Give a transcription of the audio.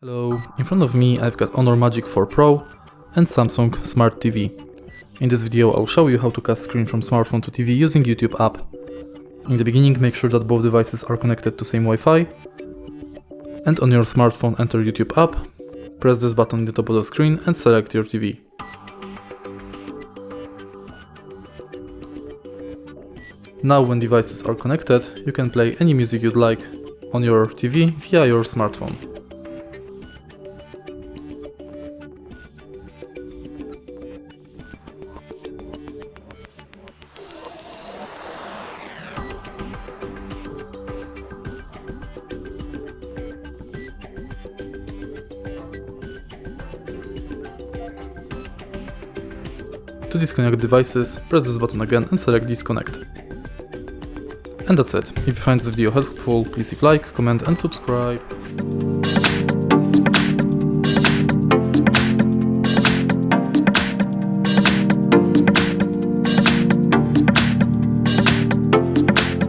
Hello, in front of me I've got Honor Magic 4 Pro and Samsung Smart TV. In this video I'll show you how to cast screen from smartphone to TV using YouTube app. In the beginning make sure that both devices are connected to same Wi-Fi, and on your smartphone enter YouTube app, press this button in the top of the screen and select your TV. Now when devices are connected, you can play any music you'd like on your TV via your smartphone. To disconnect devices, press this button again and select disconnect. And that's it. If you find this video helpful, please leave a like, comment and subscribe.